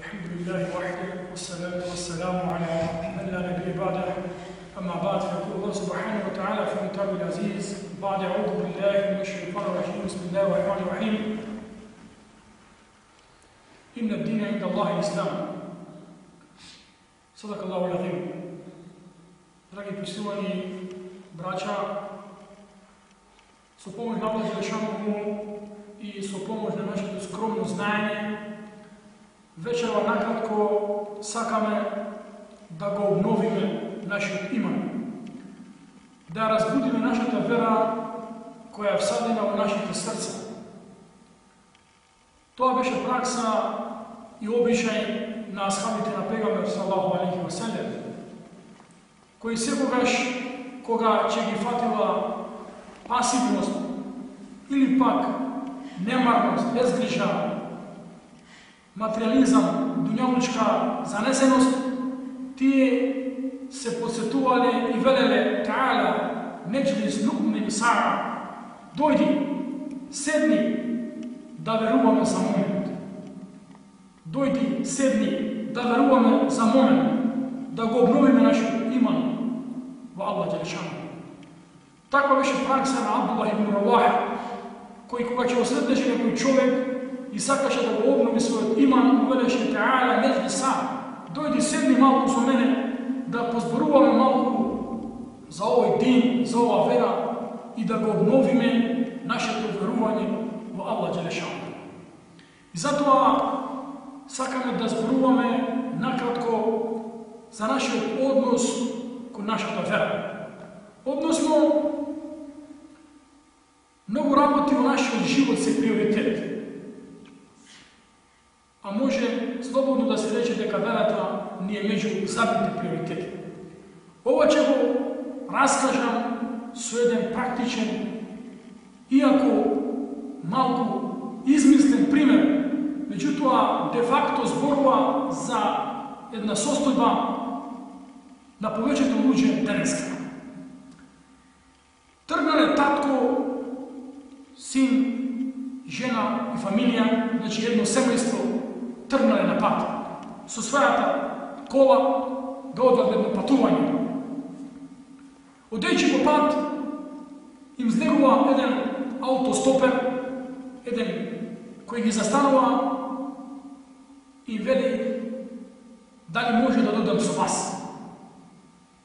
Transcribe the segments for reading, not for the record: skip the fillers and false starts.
الحمد لله وحده والصلاة والسلام على من لا نبي بعده. أما بعد فيقول الله سبحانه وتعالى في كتابه العزيز بعد أعوذ بالله من الشيطان الرجيم بسم الله الرحمن الرحيم إن الدين عند الله الإسلام. صدق الله العظيم. Dragi poštovani braća, su pomoć na Allah Đelešanovu i su pomoć na naše skromno znanje, večera nakratko sakame da ga obnovime našeg imana, da razbudime našата vera koja je vsadena u našите srca. To беше praksa i običaj na ashabите na Pejgamber sallallahu alejhi ve sellem, koji sekogaš koga će gi fatila pasivnost ili pak nemarnost, bezgriža, materializam, dunjalučka zanesenost, tije se podsjetuvali i velele ta'ala neđlis nu'min sa'a, dojdi, sedni da verujemo za moment. Dojdi, sedni da verujemo za moment, da ga obnovimo našu iman u Allah Đelešanu. Takva više praksa na Abdullah ibn Ravaha, koji koga će osretneći nekoj čovjek i sakaše da ga obnovi svoj iman, uveleše ta'ala neđli sam. Dojdi, sedni malo za mene, da pozboruvame malo za ovaj din, za ova vera i da ga obnovime naše to veruvanje u Allah Đelešanu. I zato sakame da zboruvame nakratko za naš odnos kod našата vera. Odnosno, mnogo работи u našoj život se prioritet. A može slobodno da se reče дека верата nije među zabiti prioriteti. Ovo će go raskažam su jedan praktičan, iako malko izmislen primjer, međutim, de facto zborova za jedna sostojba na повечето луѓе денеска. Тргнале татко, син, жена и фамилија, значи едно семејство, тргнале на пат. Со својата кола да одат едно патување. Одејќи по пат, им злегува еден аутостопер, еден кој ги застанува и вели дали може да додам со вас.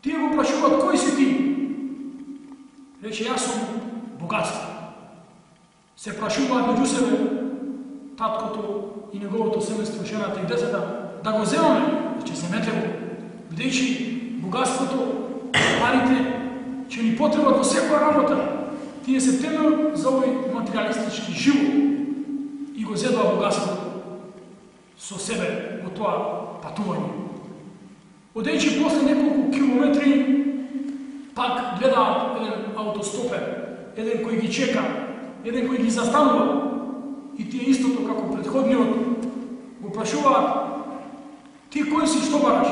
Тие го прашуваат, кој си ти? Рече, јас сум богатство. Се прашуваат меѓу себе таткото и неговото семејство, жената и децата, да го земаме, рече, земете го, бидејќи богатството, парите, ќе ни потребат во секоја работа. Тие се темел за овој материалистички живот и го зедува богатството со себе во тоа патување. Одејќи после неколку километри, пак гледаат еден аутостопер, еден кој ги чека, еден кој ги застанува, и тие истото како предходниот го прашуваат, ти кој си, што бараш?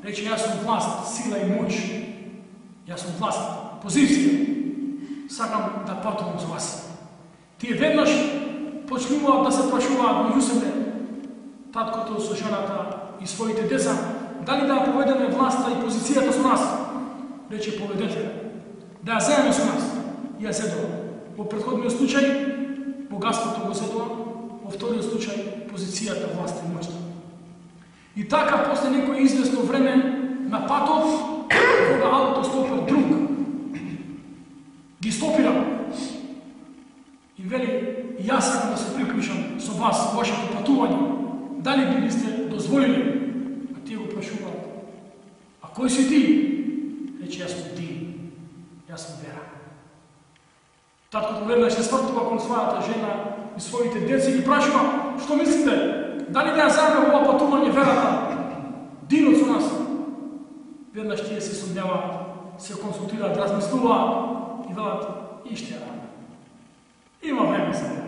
Рече, јас сум власт, сила и моќ, јас сум власт, позиција, сакам да патувам за вас. Тие веднаш почнуваат да се прашуваат меѓу себе, таткото со жената и своите деца, дали да поведеме власта и позицијата со нас? Рече, поведете. Да ја земеме со нас. И ја седува. Во претходниот случај, богатството го седува, во вториот случај, позицијата, власта и моќта. И така, после некој известно време на патот, кога аутостопер друг ги стопира и вели, јас сакам да се приклучам со вас, вашето патување. Дали би ли сте дозволили? Тие го прашуваат, а кој си ти? Рече, јас сум дин, јас сум вера. Таткото веднаш се свртува кон својата жена и своите деца и ги прашува, што мислите? Дали да ја земеме ова патување верата? Динот со нас? Веднаш тие се сумњаваат, се консултираат, размислуваат и велат, иште ја рада. Има време за неа.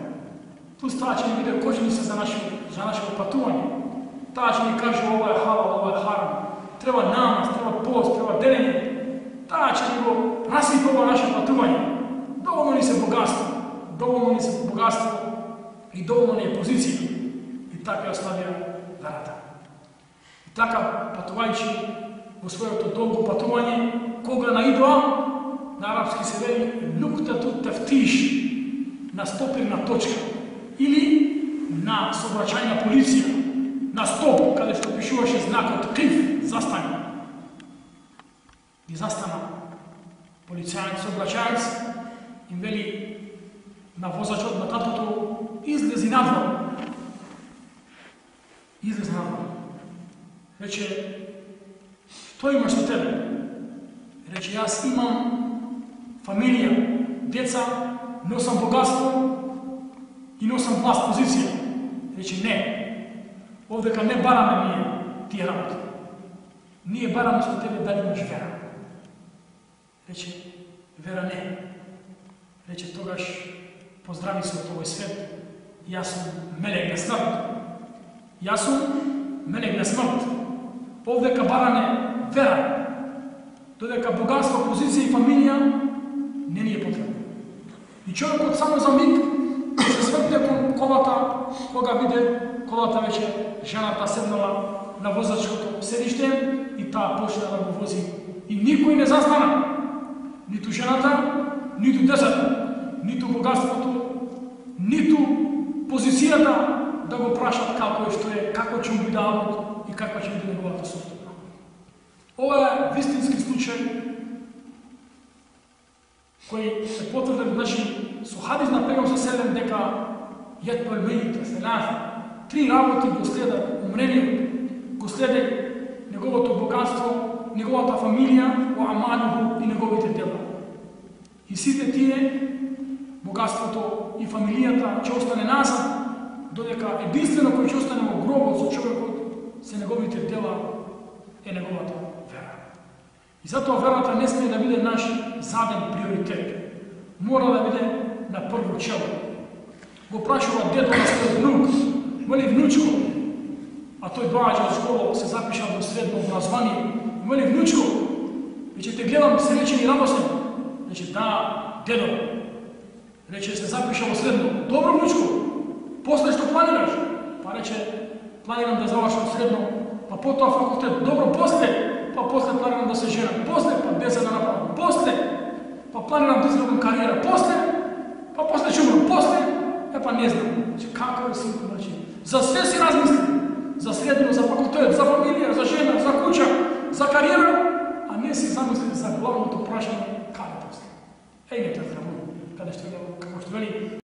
Плюс таа ќе ни биде кожени се за нашето патување. Таа ќе ни каже, ова е халал, ова е харам, треба намаз, треба пост, треба делење. Таа ќе ни го расипува наше патување. Доволно ни се богатство и доволно ни е позиција. И така ја ставија верата. И така, патувајќи во своето долго патување, кога наидоа, на арапски се вели нуктату тефтиш, на стопирна точка, или на сообраќајна полиција, на стоп, каде што пишуваше знакот клиф, застани. И застана полицајец, сообраќајец, им вели на возачот на татото, излези надвор. Излези надвор. Рече, што имаш со тебе? Рече, јас имам фамилија, деца, носам богатство и носам власт, позиција. Рече, не. Овдека не бараме ние тие работи. Ние бараме со тебе дали имаш вера. Рече, вера не. Рече, тогаш поздрави се од овој свет. Јас сум мелек на смрт. Јас сум мелек на смрт. Овдека бараме вера. Додека богатство, позиција и фамилија не ни е потребно. И човекот само за миг се свртне кон колата, кога виде колата веќе жената седнала на возачкото седиште и таа почна да го вози. И никој не застана. Ниту жената, ниту децата, ниту богатството, ниту позицијата да го прашат како е, што е, како ќе му биде авот и каква ќе биде неговата судба. Ова е вистински случај кој е потврден, значи, со хадис на Пегамбер селем дека јетбал мејите селаф, 3 работи го следат умрениот, го следе неговото богатство, неговата фамилија, оамалуху и неговите дела. И сите тие, богатството и фамилијата ќе остане назад, додека единствено кој ќе остане во гробот со човекот се неговите дела, е неговата вера. И затоа верата не смее да биде наш заден приоритет. Мора да биде на прво чело. Го прашува дедо на својот внук, вели внучко, а тој доаѓа од школа, се запиша во средно образование, вели внучко, веќе те гледам среќен и радосен. Рече, да, дедо. Рече, се запиша во средно. Добро, внучко, после што планираш? Па рече, планирам да завршам средно, па потоа факултет. Добро, после планирам да се женам. После, па деца да направам. После, па планирам да изградам кариера. После ќе умрам. После, па не знам. Како е синко, значи? За све си размисли. За средно, за факултет, за фамилија, за жена, за куќа, за кариера, а не си замисли за главното прашање каде после. Еј, не те здравувам, каде што вели, како што вели,